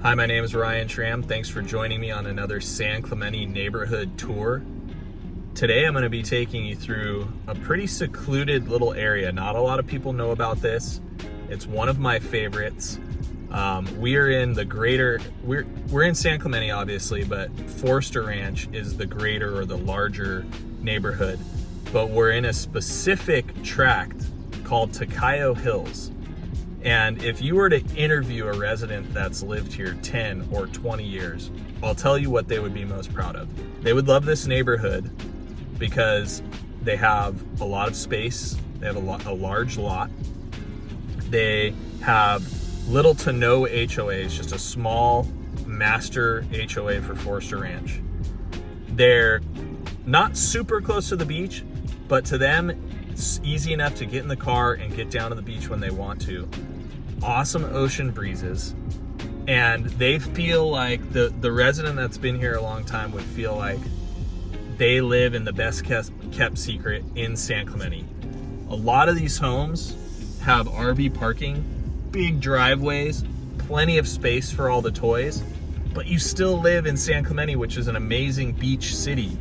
Hi, my name is Ryan Schramm. Thanks for joining me on another San Clemente neighborhood tour. Today I'm going to be taking you through a pretty secluded little area. Not a lot of people know about this. It's one of my favorites. We're in San Clemente, obviously, but Forster Ranch is the greater or the larger neighborhood. But we're in a specific tract called Tocayo Hills. And if you were to interview a resident that's lived here 10 or 20 years, I'll tell you what they would be most proud of. They would love this neighborhood because they have a lot of space. They have a large lot. They have little to no HOAs, just a small master HOA for Forster Ranch. They're not super close to the beach, but to them, it's easy enough to get in the car and get down to the beach when they want to. Awesome ocean breezes, and they feel like the resident that's been here a long time would feel like they live in the best kept secret in San Clemente. A lot of these homes have RV parking, big driveways, plenty of space for all the toys, but you still live in San Clemente, which is an amazing beach city.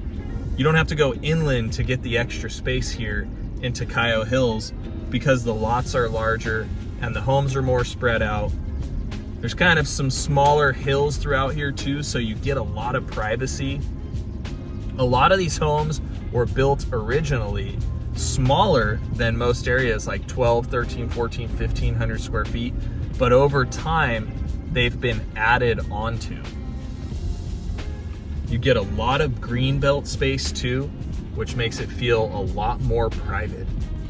You don't have to go inland to get the extra space here in Tocayo Hills because the lots are larger and the homes are more spread out. There's kind of some smaller hills throughout here too, so you get a lot of privacy. A lot of these homes were built originally smaller than most areas, like 12, 13, 14, 1,500 square feet, but over time, they've been added onto. You get a lot of greenbelt space too, which makes it feel a lot more private.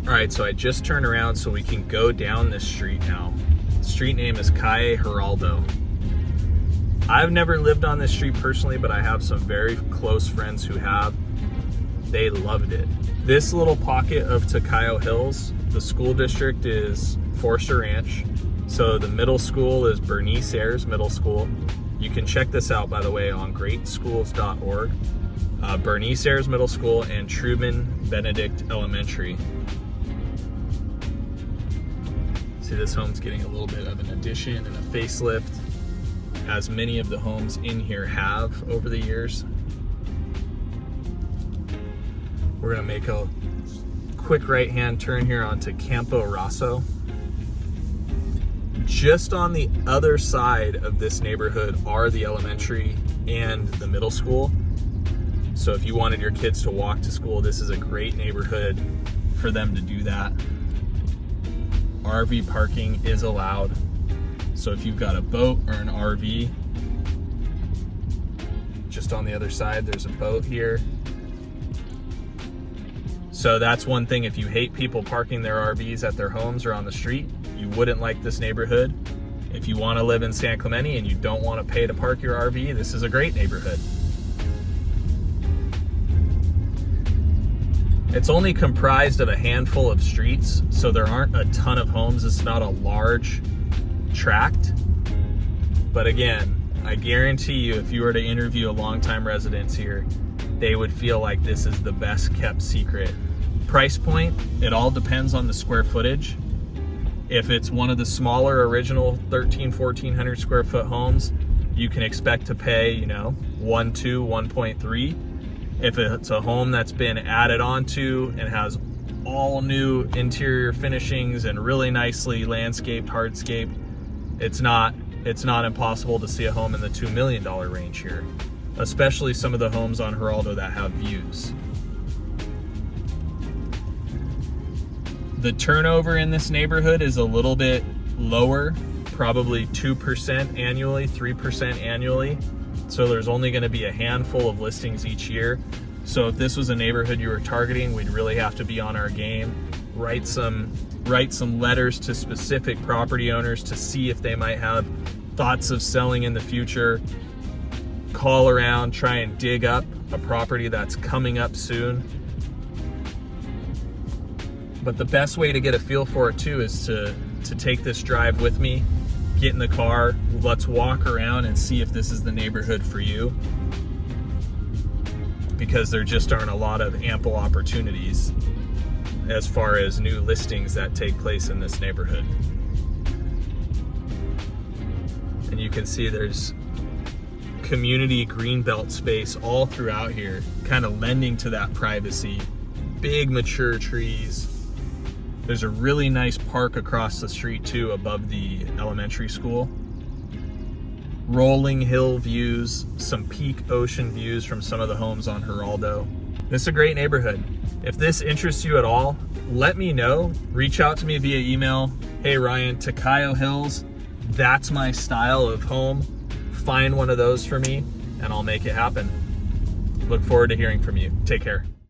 All right, so I just turned around so we can go down this street now. The street name is Calle Giraldo. I've never lived on this street personally, but I have some very close friends who have. They loved it. This little pocket of Tocayo Hills, the school district is Forster Ranch. So the middle school is Bernice Ayres Middle School. You can check this out, by the way, on greatschools.org. Bernice Ayres Middle School and Truman Benedict Elementary. See, this home's getting a little bit of an addition and a facelift, as many of the homes in here have over the years. We're gonna make a quick right-hand turn here onto Campo Rosso. Just on the other side of this neighborhood are the elementary and the middle school. So if you wanted your kids to walk to school, this is a great neighborhood for them to do that. RV parking is allowed. So if you've got a boat or an RV, just on the other side, there's a boat here. So that's one thing. If you hate people parking their RVs at their homes or on the street, you wouldn't like this neighborhood. If you want to live in San Clemente and you don't want to pay to park your RV, this is a great neighborhood. It's only comprised of a handful of streets, so there aren't a ton of homes. It's not a large tract. But again, I guarantee you, if you were to interview a longtime residents here, they would feel like this is the best kept secret. Price point, it all depends on the square footage. If it's one of the smaller original 1,400 square foot homes, you can expect to pay, 1.2, 1.3. If it's a home that's been added onto and has all new interior finishings and really nicely landscaped, hardscaped, it's not impossible to see a home in the $2 million range here, especially some of the homes on Giraldo that have views. The turnover in this neighborhood is a little bit lower, probably 2% annually, 3% annually. So there's only going to be a handful of listings each year. So if this was a neighborhood you were targeting, we'd really have to be on our game, write some letters to specific property owners to see if they might have thoughts of selling in the future, call around, try and dig up a property that's coming up soon. But the best way to get a feel for it too is to take this drive with me, get in the car, let's walk around and see if this is the neighborhood for you. Because there just aren't a lot of ample opportunities as far as new listings that take place in this neighborhood. And you can see there's community greenbelt space all throughout here, kind of lending to that privacy. Big mature trees. There's a really nice park across the street too, above the elementary school. Rolling hill views, some peak ocean views from some of the homes on Geraldo. This is a great neighborhood. If this interests you at all, let me know. Reach out to me via email. Hey Ryan, Tocayo Hills, that's my style of home. Find one of those for me and I'll make it happen. Look forward to hearing from you. Take care.